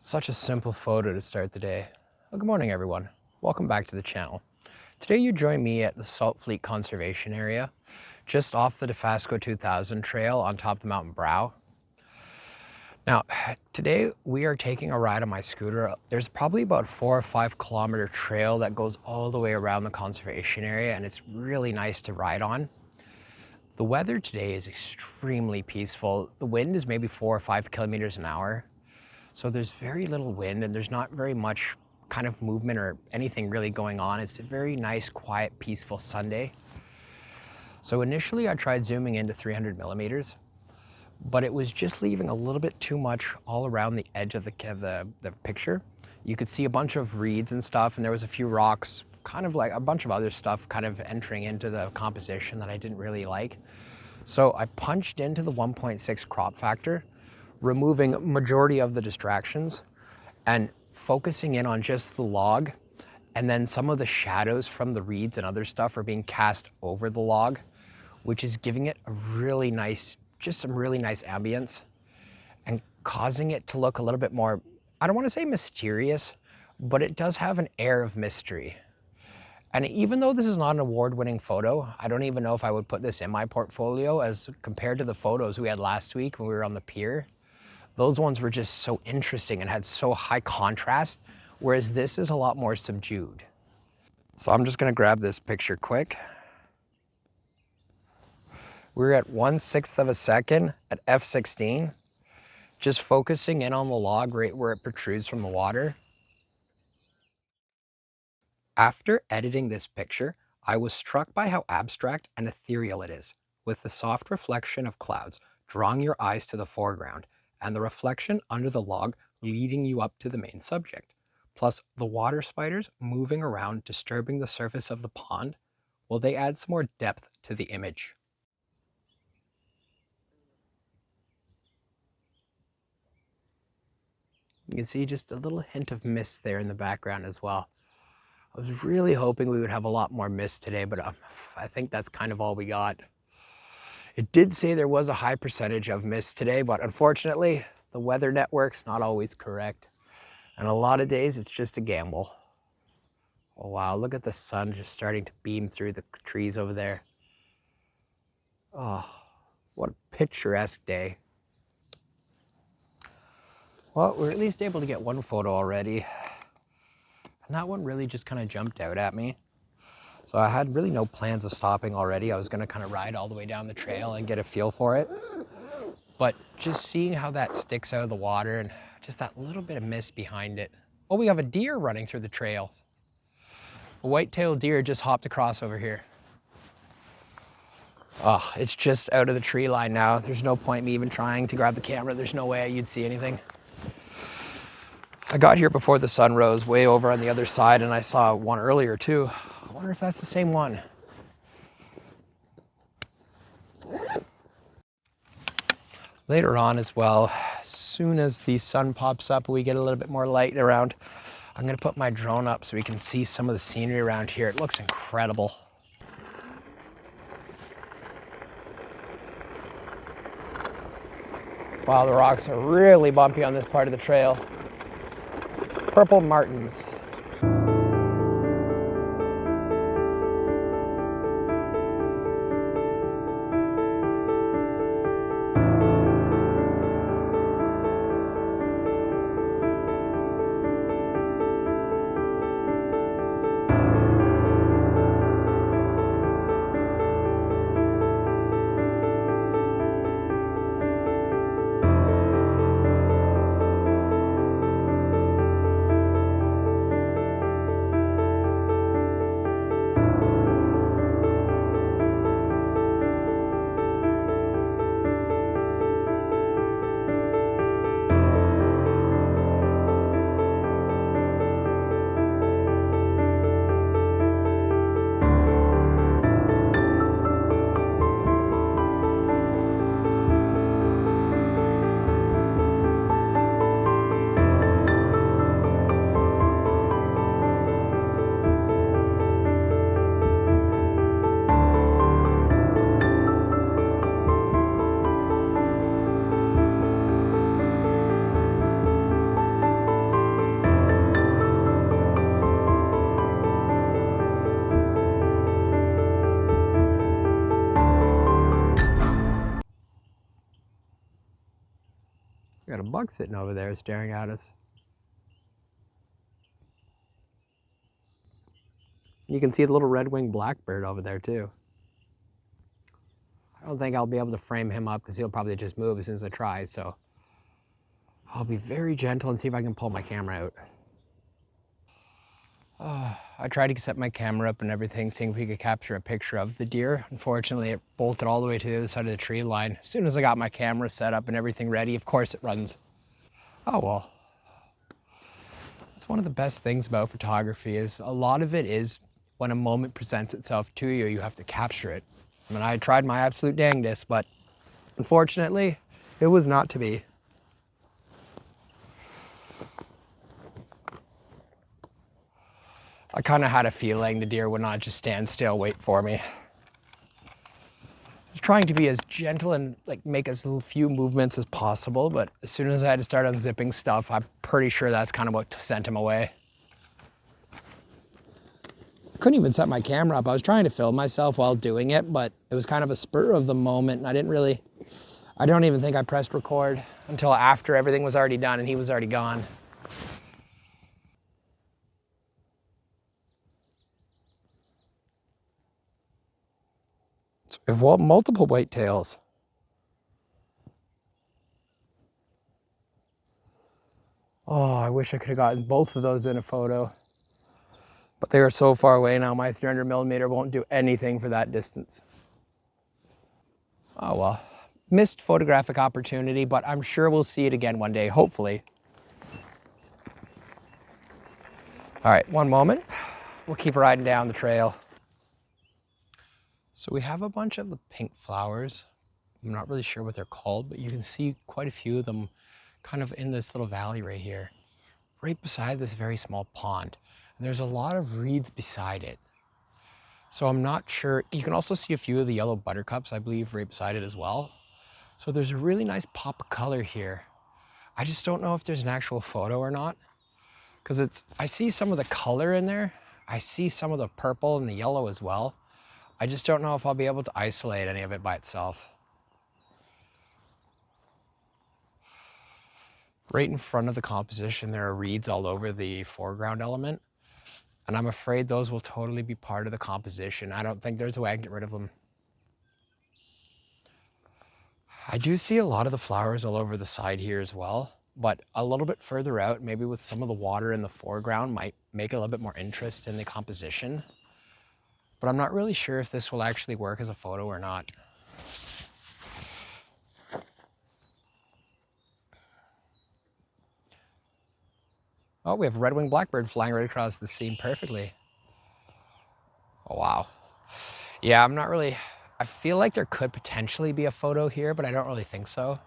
Such a simple photo to start the day. Well, good morning, everyone. Welcome back to the channel. Today you join me at the Saltfleet Conservation Area, just off the Dofasco 2000 trail on top of the mountain brow. Now, today we are taking a ride on my scooter. There's probably about 4 or 5 kilometer trail that goes all the way around the conservation area, and it's really nice to ride on. The weather today is extremely peaceful. The wind is maybe 4 or 5 kilometers an hour. So there's very little wind and there's not very much kind of movement or anything really going on. It's a very nice, quiet, peaceful Sunday. So initially I tried zooming into 300 millimeters, but it was just leaving a little bit too much all around the edge of the picture. You could see a bunch of reeds and stuff, and there was a few rocks, kind of like a bunch of other stuff kind of entering into the composition that I didn't really like. So I punched into the 1.6 crop factor, removing majority of the distractions and focusing in on just the log, and then some of the shadows from the reeds and other stuff are being cast over the log, which is giving it a really nice, just some really nice ambience and causing it to look a little bit more, I don't want to say mysterious, but it does have an air of mystery. And even though this is not an award-winning photo, I don't even know if I would put this in my portfolio as compared to the photos we had last week when we were on the pier. Those ones were just so interesting and had so high contrast, whereas this is a lot more subdued. So I'm just gonna grab this picture quick. We're at 1/6 of a second at f16, just focusing in on the log right where it protrudes from the water. After editing this picture, I was struck by how abstract and ethereal it is, with the soft reflection of clouds drawing your eyes to the foreground and the reflection under the log leading you up to the main subject, plus the water spiders moving around disturbing the surface of the pond, well, they add some more depth to the image. You can see just a little hint of mist there in the background as well. I was really hoping we would have a lot more mist today, but I think that's kind of all we got. It did say there was a high percentage of mist today, but unfortunately, the weather network's not always correct. And a lot of days, it's just a gamble. Oh wow, look at the sun just starting to beam through the trees over there. Oh, what a picturesque day. Well, we're at least able to get one photo already. And that one really just kind of jumped out at me. So I had really no plans of stopping already. I was gonna kind of ride all the way down the trail and get a feel for it. But just seeing how that sticks out of the water and just that little bit of mist behind it. Oh, we have a deer running through the trail. A white-tailed deer just hopped across over here. Oh, it's just out of the tree line now. There's no point me even trying to grab the camera. There's no way you'd see anything. I got here before the sun rose, way over on the other side, and I saw one earlier too. I wonder if that's the same one. Later on as well, as soon as the sun pops up, we get a little bit more light around. I'm gonna put my drone up so we can see some of the scenery around here. It looks incredible. Wow, the rocks are really bumpy on this part of the trail. Purple martins. buck sitting over there staring at us. You can see the little red-winged blackbird over there too. I don't think I'll be able to frame him up because he'll probably just move as soon as I try, so I'll be very gentle and see if I can pull my camera out. I tried to set my camera up and everything, seeing if we could capture a picture of the deer. Unfortunately, it bolted all the way to the other side of the tree line. As soon as I got my camera set up and everything ready, of course it runs. Oh well. That's one of the best things about photography, is a lot of it is when a moment presents itself to you, you have to capture it. I mean, I tried my absolute dangdest, but unfortunately, it was not to be. I kind of had a feeling the deer would not just stand still, wait for me. I was trying to be as gentle and like make as few movements as possible, but as soon as I had to start unzipping stuff, I'm pretty sure that's kind of what sent him away. I couldn't even set my camera up. I was trying to film myself while doing it, but it was kind of a spur of the moment, and I don't even think I pressed record until after everything was already done and he was already gone. So we have multiple whitetails. Oh, I wish I could have gotten both of those in a photo, but they are so far away now. My 300mm won't do anything for that distance. Oh well, missed photographic opportunity, but I'm sure we'll see it again one day, hopefully. All right, one moment. We'll keep riding down the trail. So we have a bunch of the pink flowers. I'm not really sure what they're called, but you can see quite a few of them kind of in this little valley right here, right beside this very small pond. And there's a lot of reeds beside it. So I'm not sure. You can also see a few of the yellow buttercups, I believe, right beside it as well. So there's a really nice pop of color here. I just don't know if there's an actual photo or not, because I see some of the color in there. I see some of the purple and the yellow as well. I just don't know if I'll be able to isolate any of it by itself. Right in front of the composition, there are reeds all over the foreground element, and I'm afraid those will totally be part of the composition. I don't think there's a way I can get rid of them. I do see a lot of the flowers all over the side here as well, but a little bit further out, maybe with some of the water in the foreground, might make a little bit more interest in the composition. But I'm not really sure if this will actually work as a photo or not. Oh, we have a red-winged blackbird flying right across the scene perfectly. Oh, wow. Yeah, I feel like there could potentially be a photo here, but I don't really think so.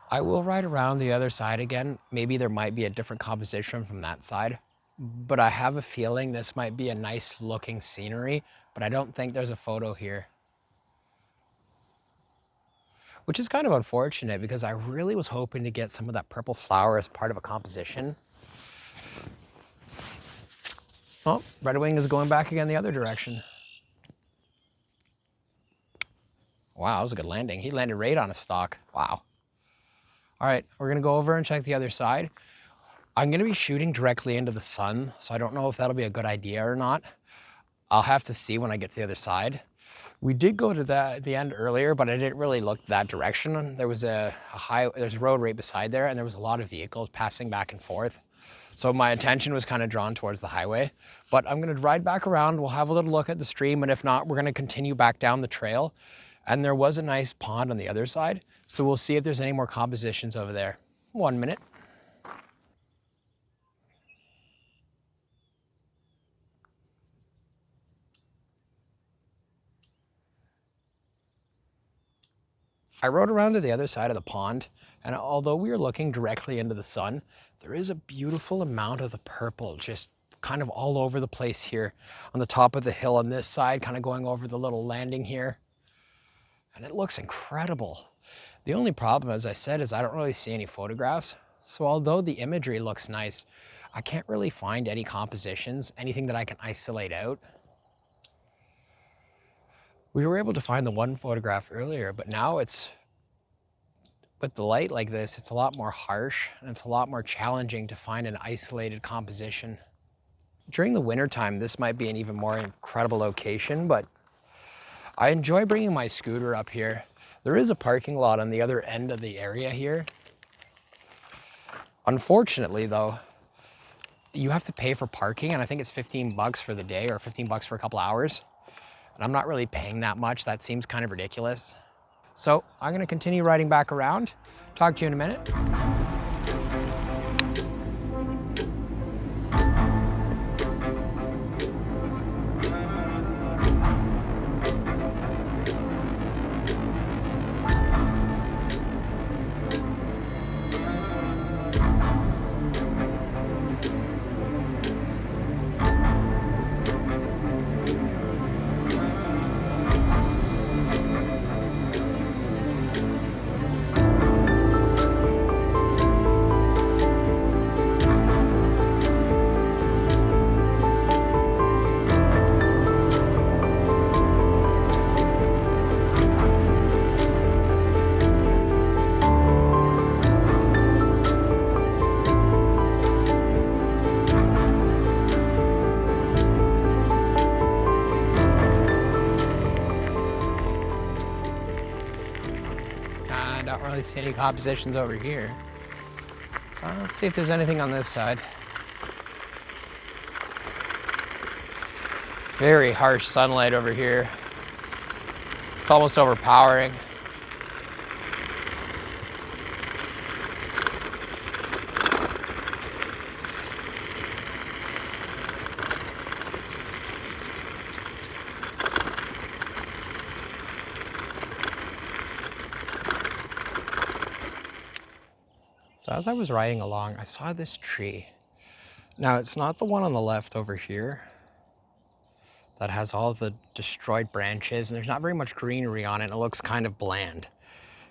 I will ride around the other side again. Maybe there might be a different composition from that side, but I have a feeling this might be a nice looking scenery, but I don't think there's a photo here. Which is kind of unfortunate because I really was hoping to get some of that purple flower as part of a composition. Oh, Red Wing is going back again the other direction. Wow, that was a good landing. He landed right on a stalk. Wow. All right, we're gonna go over and check the other side. I'm gonna be shooting directly into the sun, so I don't know if that'll be a good idea or not. I'll have to see when I get to the other side. We did go to the end earlier, but I didn't really look that direction. There was there's a road right beside there, and there was a lot of vehicles passing back and forth. So my attention was kind of drawn towards the highway. But I'm gonna ride back around, we'll have a little look at the stream, and if not, we're gonna continue back down the trail. And there was a nice pond on the other side, so we'll see if there's any more compositions over there. 1 minute. I rode around to the other side of the pond, and although we are looking directly into the sun, there is a beautiful amount of the purple just kind of all over the place here on the top of the hill on this side, kind of going over the little landing here. And it looks incredible. The only problem, as I said, is I don't really see any photographs. So although the imagery looks nice, I can't really find any compositions, anything that I can isolate out. We were able to find the one photograph earlier, but now it's With the light like this, it's a lot more harsh and it's a lot more challenging to find an isolated composition. During the winter time, this might be an even more incredible location, but I enjoy bringing my scooter up here. There is a parking lot on the other end of the area here. Unfortunately though, you have to pay for parking, and I think it's 15 bucks for the day or 15 bucks for a couple hours. And I'm not really paying that much. That seems kind of ridiculous. So I'm gonna continue riding back around. Talk to you in a minute. I don't really see any compositions over here. Let's see if there's anything on this side. Very harsh sunlight over here. It's almost overpowering. So as I was riding along, I saw this tree. Now it's not the one on the left over here that has all the destroyed branches, and there's not very much greenery on it, and it looks kind of bland.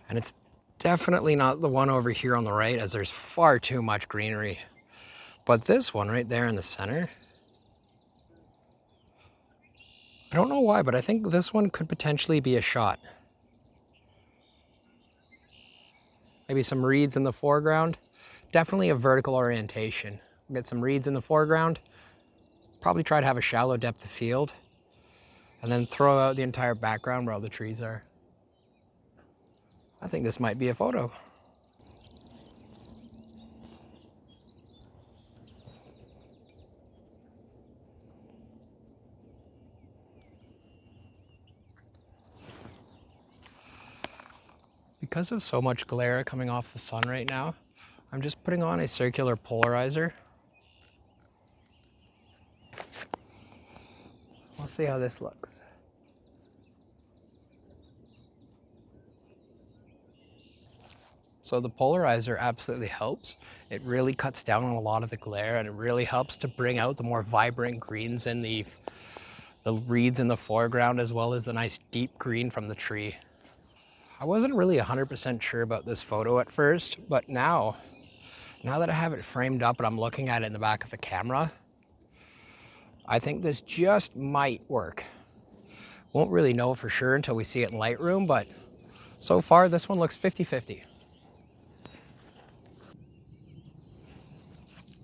And it's definitely not the one over here on the right, as there's far too much greenery. But this one right there in the center, I don't know why, but I think this one could potentially be a shot. Maybe some reeds in the foreground. Definitely a vertical orientation. Get some reeds in the foreground. Probably try to have a shallow depth of field. And then throw out the entire background where all the trees are. I think this might be a photo. Because of so much glare coming off the sun right now, I'm just putting on a circular polarizer. We'll see how this looks. So the polarizer absolutely helps. It really cuts down on a lot of the glare, and it really helps to bring out the more vibrant greens in the reeds in the foreground, as well as the nice deep green from the tree. I wasn't really 100% sure about this photo at first, but now that I have it framed up and I'm looking at it in the back of the camera, I think this just might work. Won't really know for sure until we see it in Lightroom, but so far this one looks 50-50.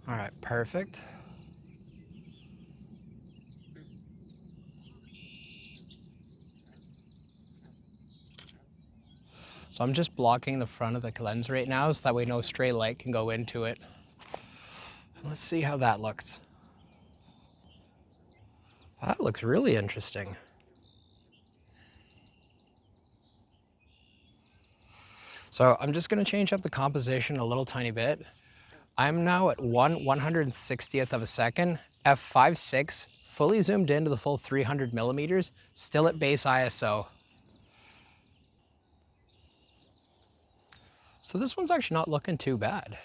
All right, perfect. So I'm just blocking the front of the lens right now so that way no stray light can go into it. Let's see how that looks. That looks really interesting. So I'm just gonna change up the composition a little tiny bit. I'm now at 1/160th of a second, f5.6, fully zoomed into the full 300 millimeters, still at base ISO. So this one's actually not looking too bad.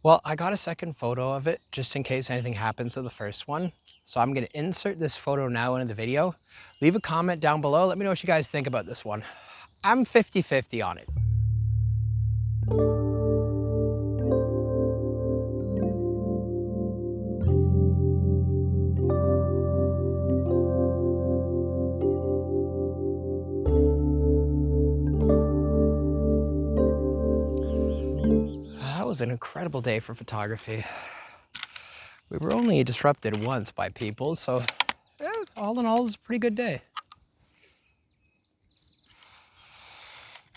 Well, I got a second photo of it just in case anything happens to the first one. So I'm gonna insert this photo now into the video. Leave a comment down below. Let me know what you guys think about this one. I'm 50-50 on it. was an incredible day for photography. We were only disrupted once by people, so yeah, all in all, it was a pretty good day.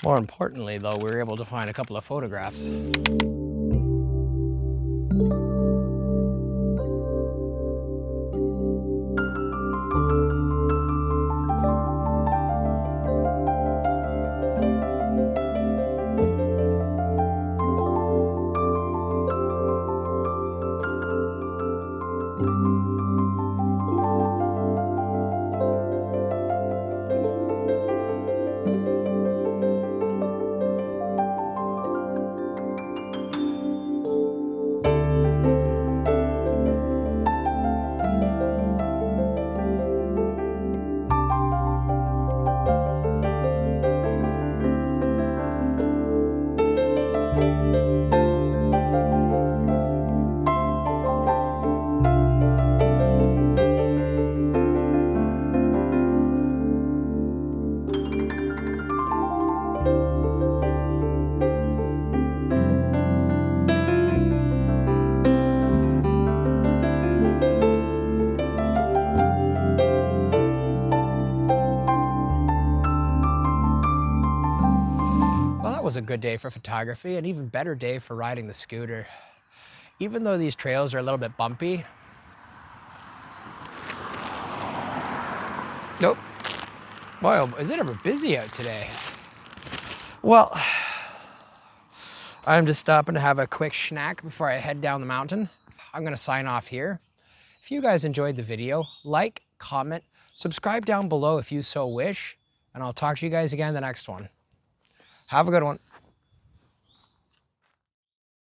More importantly, though, we were able to find a couple of photographs. Well, that was a good day for photography, an even better day for riding the scooter. Even though these trails are a little bit bumpy. Nope. Boy, is it ever busy out today? Well, I'm just stopping to have a quick snack before I head down the mountain. I'm gonna sign off here. If you guys enjoyed the video, like, comment, subscribe down below if you so wish, and I'll talk to you guys again in the next one. Have a good one.